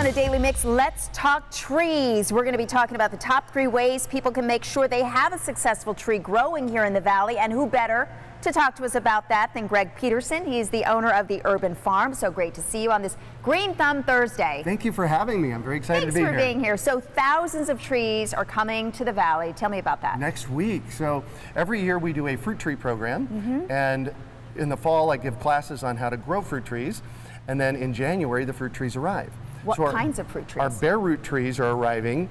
on a Daily Mix, let's talk trees. We're going to be talking about the top 3 ways people can make sure they have a successful tree growing here in the Valley, and who better to talk to us about that than Greg Peterson. He's the owner of the Urban Farm. So great to see you on this Green Thumb Thursday. Thank you for having me. I'm very excited to be here. Thanks for being here. So thousands of trees are coming to the Valley. Tell me about that. Next week. So every year we do a fruit tree program, and in the fall I give classes on how to grow fruit trees, and then in January the fruit trees arrive. What kinds of fruit trees? Our bare root trees are arriving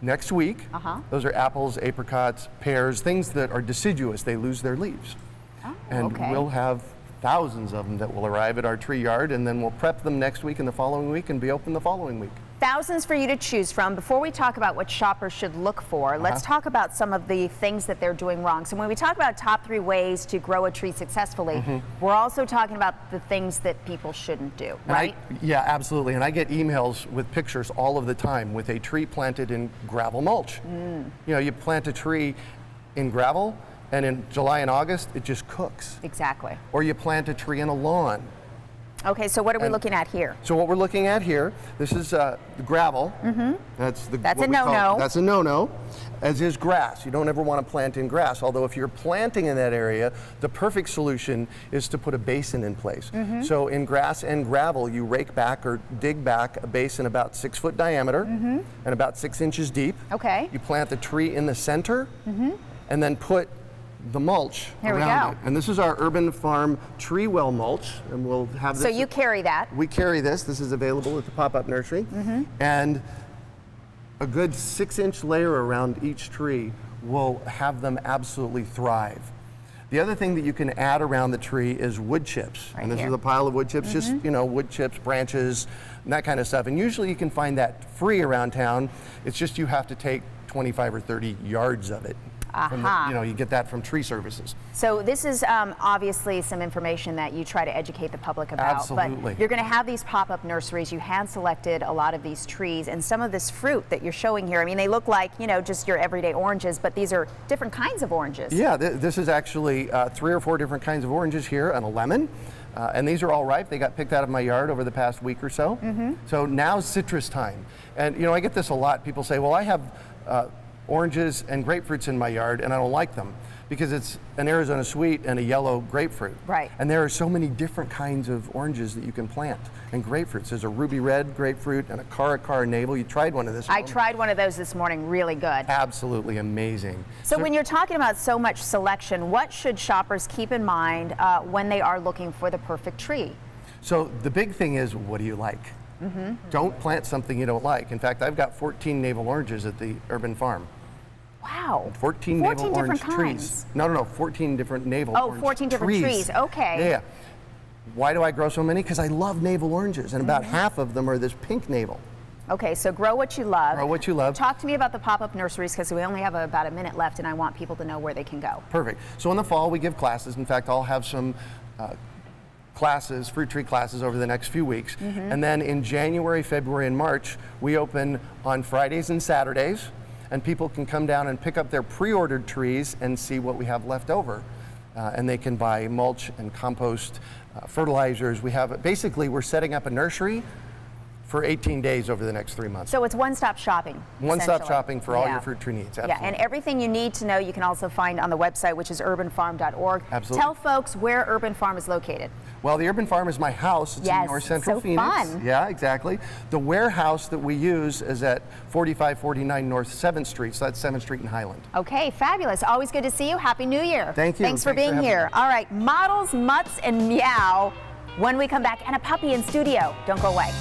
next week. Those are apples, apricots, pears, things that are deciduous. They lose their leaves. And we'll have thousands of them that will arrive at our tree yard, and then we'll prep them next week and the following week and be open the following week. Thousands for you to choose from. Before we talk about what shoppers should look for, let's talk about some of the things that they're doing wrong. So when we talk about top 3 ways to grow a tree successfully, we're also talking about the things that people shouldn't do, right? Yeah, absolutely. And I get emails with pictures all of the time with a tree planted in gravel mulch. You know, you plant a tree in gravel, and in July and August, it just cooks. Exactly. Or you plant a tree in a lawn. Okay, so what are we looking at here? So what we're looking at here, this is the gravel. That's a no-no. That's a no-no, as is grass. You don't ever want to plant in grass, although if you're planting in that area, the perfect solution is to put a basin in place. So in grass and gravel, you rake back or dig back a basin about 6 foot diameter and about 6 inches deep. Okay. You plant the tree in the center and then put the mulch around it. And this is our Urban Farm tree well mulch, and we'll have this. So you carry that? We carry this. This is available at the pop-up nursery. And a good 6-inch layer around each tree will have them absolutely thrive. The other thing that you can add around the tree is wood chips. And this is a pile of wood chips, just, you know, wood chips, branches, and that kind of stuff. And usually you can find that free around town. It's just you have to take 25 or 30 yards of it. From the, you know, you get that from Tree Services. So this is obviously some information that you try to educate the public about. Absolutely. But you're going to have these pop-up nurseries. You hand-selected a lot of these trees, and some of this fruit that you're showing here, I mean, they look like, you know, just your everyday oranges, but these are different kinds of oranges. Yeah, this is actually 3 or 4 different kinds of oranges here, and a lemon. And these are all ripe. They got picked out of my yard over the past week or so. So now's citrus time. And, you know, I get this a lot. People say, well, I have oranges and grapefruits in my yard, and I don't like them because it's an Arizona sweet and a yellow grapefruit. Right. And there are so many different kinds of oranges that you can plant, and grapefruits. There's a ruby red grapefruit and a Caracara navel. You tried one of this? I tried one of those this morning. Really good. Absolutely amazing. So when you're talking about so much selection, what should shoppers keep in mind when they are looking for the perfect tree? So the big thing is, what do you like? Don't plant something you don't like. In fact, I've got 14 navel oranges at the Urban Farm. Wow. 14 navel orange trees. No, 14 different navel orange 14 different trees. Okay. Yeah. Why do I grow so many? Because I love navel oranges, and about half of them are this pink navel. Okay, so grow what you love. Grow what you love. Talk to me about the pop-up nurseries, because we only have about a minute left, and I want people to know where they can go. Perfect. So in the fall, we give classes. In fact, I'll have some classes, fruit tree classes, over the next few weeks. And then in January, February, and March, we open on Fridays and Saturdays, and people can come down and pick up their pre-ordered trees and see what we have left over. And they can buy mulch and compost, fertilizers. We have, basically, we're setting up a nursery for 18 days over the next 3 months. So it's one-stop shopping. One-stop shopping for all your fruit tree needs. Absolutely. Yeah, and everything you need to know you can also find on the website, which is urbanfarm.org. Absolutely. Tell folks where Urban Farm is located. Well, the Urban Farm is my house. It's in North Central Phoenix. Fun. Yeah, exactly. The warehouse that we use is at 4549 North 7th Street, so that's 7th Street in Highland. Okay, fabulous. Always good to see you. Happy New Year. Thank you. Thanks for being here. All right, models, mutts, and meow when we come back, and a puppy in studio. Don't go away.